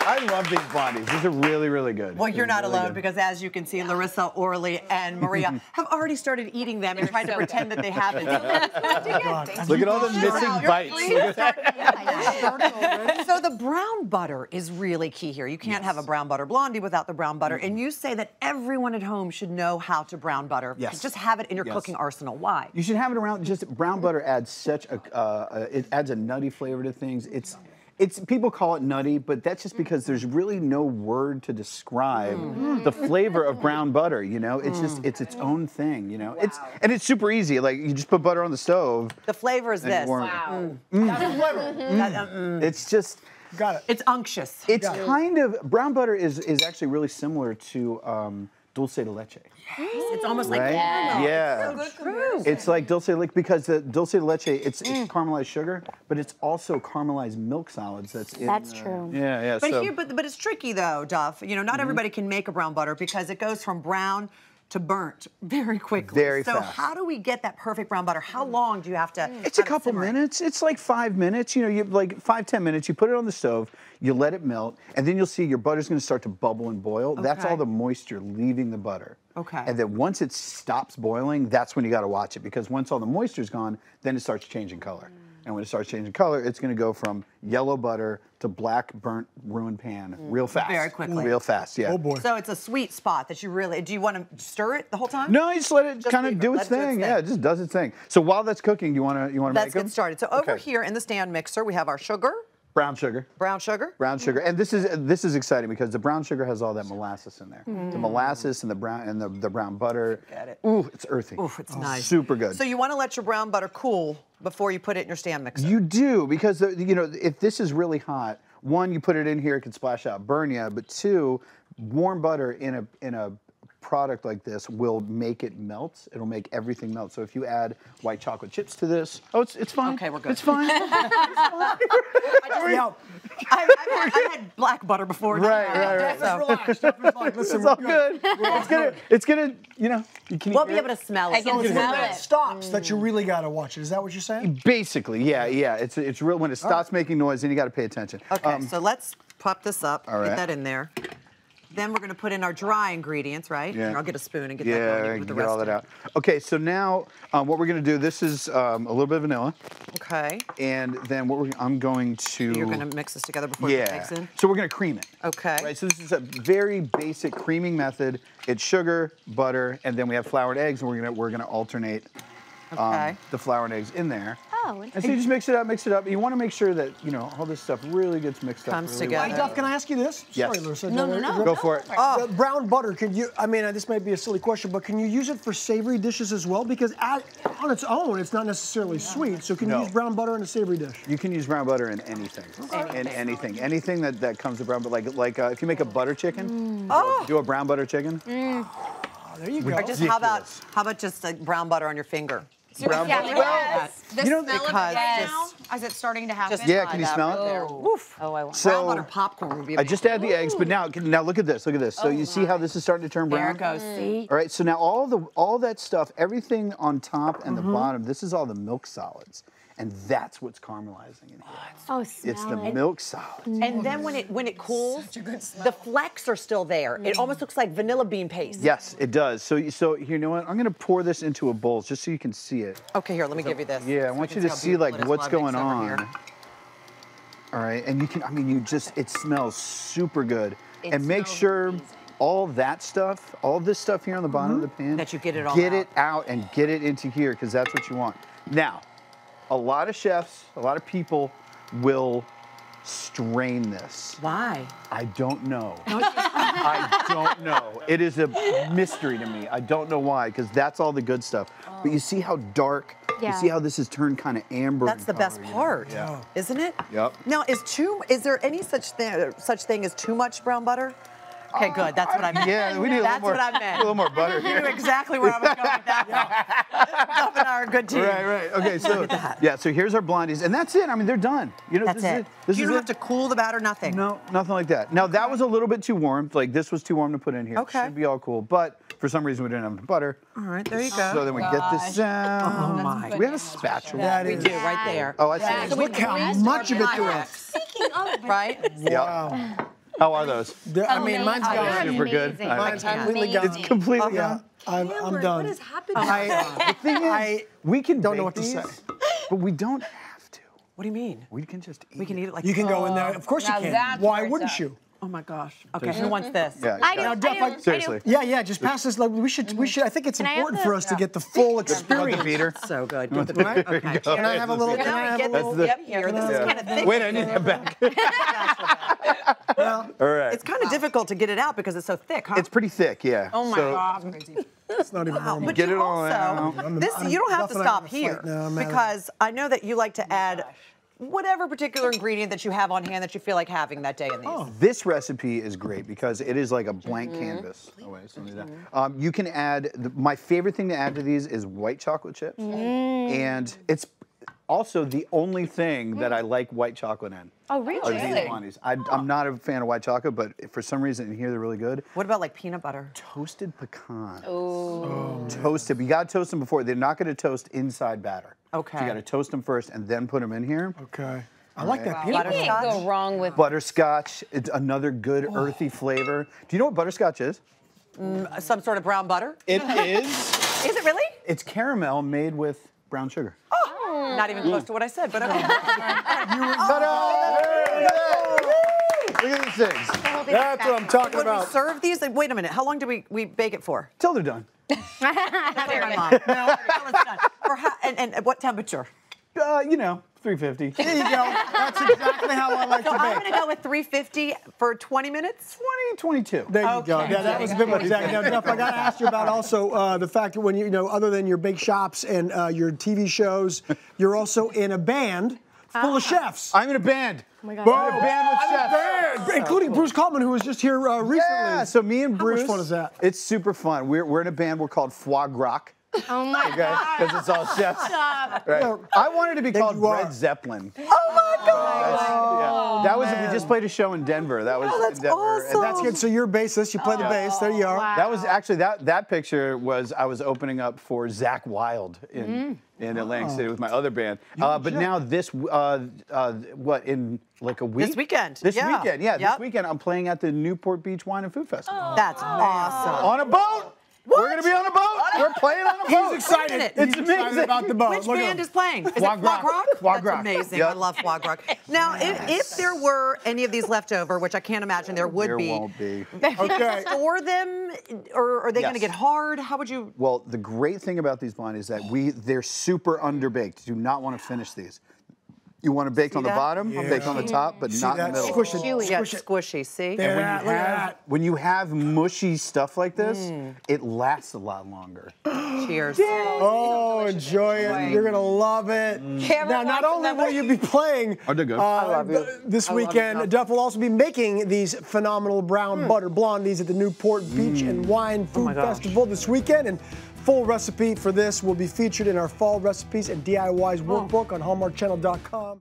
I love these blondies. These are really, really good. Well, you're They're not really alone good. because, as you can see, Larissa, Orly, and Maria have already started eating them and tried to pretend that they haven't. Look at all the missing bites. So the brown butter is really key here. You can't have a brown butter blondie without the brown butter. And you say that everyone at home should know how to brown butter. Yes. Just have it in your cooking arsenal. Why? You should have it around. Just brown butter adds such a it adds a nutty flavor to things. It's people call it nutty, but that's just because there's really no word to describe the flavor of brown butter. You know, it's just it's its own thing. You know, it's super easy. Like you just put butter on the stove. The flavor is this. Wow. That's the flavor. It's just. Got it. It's unctuous. It's kind of brown butter is actually really similar to dulce de leche. It's almost like Right? caramel. Yeah. It's so true. It's like dulce de leche because the dulce de leche it's caramelized sugar, but it's also caramelized milk solids. That's true. Yeah. But So but it's tricky though, Duff. You know, not everybody can make a brown butter because it goes from brown to burnt very quickly. Very so fast. how do we get that perfect brown butter? How long do you have to? it's a couple minutes. It's like 5 minutes. You know, you like 5-10 minutes. You put it on the stove. You let it melt, and then you'll see your butter's going to start to bubble and boil. That's Okay. all the moisture leaving the butter. Okay. And then once it stops boiling, that's when you got to watch it because once all the moisture's gone, then it starts changing color. And when it starts changing color, it's going to go from yellow butter to black, burnt, ruined pan real fast. Very quickly. Real fast, yeah. Oh boy. So it's a sweet spot that you really. Do you want to stir it the whole time? No, you just let it kind leave of it. do Let its it do its thing. thing. Yeah, it just does its thing. So while that's cooking, you want to make Let's them? get started. So over Okay. here in the stand mixer, we have our sugar, Brown sugar. brown sugar. Brown sugar, and this is exciting because the brown sugar has all that molasses in there. The molasses and the brown the brown butter. Get it. Ooh, it's earthy. Ooh, it's nice. Super good. So you want to let your brown butter cool before you put it in your stand mixer. You do because you know if this is really hot, one you put it in here, it can splash out, burn you. But two, warm butter in a product like this will make it melt. It'll make everything melt. So if you add white chocolate chips to this, it's fine. Okay, we're good. It's fine. Yeah. I've had black butter before. Right. So Relax. Stuff is like, listen, It's all good. It's gonna, you know, you can. we'll be able to smell it. I can It's when smell that it. stops that you really got to watch it. Is that what you're saying? Basically, yeah. It's real when it stops making noise, then you got to pay attention. Okay, so let's pop this up. all right. Get that in there. Then we're going to put in our dry ingredients, right? Yeah. Here, I'll get a spoon and get that Yeah, going with the get rest all of that it. out. Okay, so now what we're gonna do. This is a little bit of vanilla, Okay. and then I'm going to. You're going to mix this together before it Yeah. mix in? So we're gonna cream it. Okay. Right. So this is a very basic creaming method. It's sugar, butter, and then we have flour and eggs, and we're gonna alternate Okay. the flour and eggs in there. Oh, And so you just mix it up. You want to make sure that all this stuff really gets mixed up. Comes really together. Hey, Duff, can I ask you this? Yes. Sorry, Larissa. No. Go for it. The brown butter, can you, I mean, this might be a silly question, but can you use it for savory dishes as well? Because on its own, it's not necessarily sweet. So can you No. use brown butter in a savory dish? You can use brown butter in anything. In anything that comes with brown butter. Like if you make a butter chicken, do a brown butter chicken. Oh, there you go. Or just how about just like brown butter on your finger? Brown butter. Yes. The you know, smell of it because now, is it starting to happen? Yeah, can you smell it? Woof. Oh, I want So Brown butter popcorn would be I just add the eggs, but now look at this. So you see how this is starting to turn There it brown? goes. See? All right, so now all that stuff, everything on top and the bottom, this is all the milk solids. And that's what's caramelizing in here. Oh, It's smell the it. milk solids. And then when it cools, the flecks are still there. It almost looks like vanilla bean paste. Yes, it does. So you know what? I'm going to pour this into a bowl just so you can see it. Okay, here, let me give you this. Yeah, I so want we you can to see see how like beautiful it is what's while I mix going over on. here. All right, and it smells super good. It And make smells sure amazing. all that stuff, all this stuff here on the bottom of the pan, That you get it all Get out. it out and get it into here because that's what you want. Now, a lot of chefs, a lot of people will strain this. Why? I don't know. I don't know. It is a mystery to me. I don't know why, because that's all the good stuff. But you see how dark, you Yeah. see how this has turned kind of amber. That's in the best color, you know? part, Yeah. isn't it? Yep. Now, is there any such thing as too much brown butter? Okay, good. That's what I meant. Yeah, we need That's a little more, what I meant. a little more butter You knew here. exactly where I was going with that one. Duff and I are a good team. Right. Okay, so yeah, so here's our blondies, and that's it. I mean, they're done. You know, That's this it. Is it. This You is don't it. have to cool the batter, nothing. No, nothing like that. Now that was a little bit too warm. Like this was too warm to put in here. Okay. Should be all cool, but for some reason we didn't have the butter. All right, there you go. So then we get this out. Oh, my. We have a spatula. That We is. do, right there. Oh, I see. Look how much of it there is. Speaking of, Right? Yeah. Wow. How are those? I mean, mine's They're gone. Super good. amazing. Mine's They're completely gone. amazing. It's completely Yeah, I'm done. What is happening? The thing is, we can don't know bake what to these, say. but we don't have to. What do you mean? We can just eat. We can eat it like You can go in there. Of course you Now can. that's Why where it's wouldn't at. you? Oh my gosh. Okay, who wants this? Yeah. I do. Now, Duff, I do. Seriously. Yeah, just pass this. Like, we should. I think it's Can I have important the- for us to get the full Want the experience. beater? So good. Get the Right? Okay. Can I have a little? Can I have a little? Yep, here. This is kind of thick. Wait, I need that back. Well, All right. It's kind of difficult to get it out because it's so thick, huh? It's pretty thick, yeah. Oh my God. it's not even normal. But Get you it all also, out. this, you don't have to Duff and I are stop on a flight here now, I'm out of it. because I know that you like to add whatever particular ingredient that you have on hand that you feel like having that day in these. This recipe is great because it is like a blank canvas. Oh, wait, something like that. You can add, my favorite thing to add to these is white chocolate chips. And it's also the only thing that I like white chocolate in. Oh, Are really? these Blondies. I'm not a fan of white chocolate, but for some reason in here they're really good. What about like peanut butter? Toasted pecans. Oh. Toasted. You gotta toast them before. They're not gonna toast inside batter. Okay. So you gotta toast them first and then put them in here. Okay. I like that You peanut butter. can't go wrong with Butterscotch. It's another good earthy flavor. Do you know what butterscotch is? Some sort of brown butter? It is. Is it really? It's caramel made with brown sugar. Not even close to what I said, but okay. Ta-da! Look at these things. That's what I'm talking When we about. serve these, like, wait a minute, how long do we bake it for? Till they're done. My mom. No, until it's done. And at what temperature? You know, 350. There you go. That's exactly how I like So to I'm bake. gonna go with 350 for 20 minutes. 22. There you go. Okay. Yeah, that was a bit more exact. Now, Duff, I got to ask you about also the fact that when you know, other than your bake shops and your TV shows, you're also in a band full of chefs. I'm in a band. Oh my God. I'm in a band with chefs. Including Bruce Coleman, who was just here recently. Yeah, so me and Bruce. How much fun is that? It's super fun. We're in a band. We're called Foie Gras. Oh my Okay, God. because it's all chefs. Stop. Right. I wanted to be called you are. Red Zeppelin. Oh my God! Yeah. That was we just played a show in Denver. That was that's in Denver. awesome. And That's good. So you're bassist. You play the bass. There you are. Wow. that was actually that picture was I was opening up for Zach Wilde in Atlantic City with my other band. But now this what in like a week? This weekend. This Yeah. weekend, yeah. Yep. This weekend I'm playing at the Newport Beach Wine and Food Festival. That's awesome. On a boat. We're gonna be on a boat. We're playing on a boat. He's excited. minute. It's He's excited amazing. about the boat. Which Look at band him. is playing? Is Foie it Gras. Foie Gras? Foie That's Gras. amazing. Yep. I love foie gras. Now, if there were any of these left over, which I can't imagine there would There be, won't be. Okay. store them, or are they going to Yes. get hard? How would you? Well, the great thing about these blondies is that they're super underbaked. Do not want to finish these. You want to bake on the that? bottom, bake on the top, but not in the that? middle. Squish it. Chewy. Yeah, Squish it. squishy. See? There. When Yeah, you look at have that. when you have mushy stuff like this, it lasts a lot longer. Cheers. Oh, enjoy it. You're going to love it. Camera Now, not watching only them. will you be playing Are they good? I love you. this I love you, weekend, Duff. Duff will also be making these phenomenal brown butter blondies at the Newport Beach and Wine Food my gosh. Festival this weekend. And full recipe for this will be featured in our fall recipes and DIYs workbook on hallmarkchannel.com.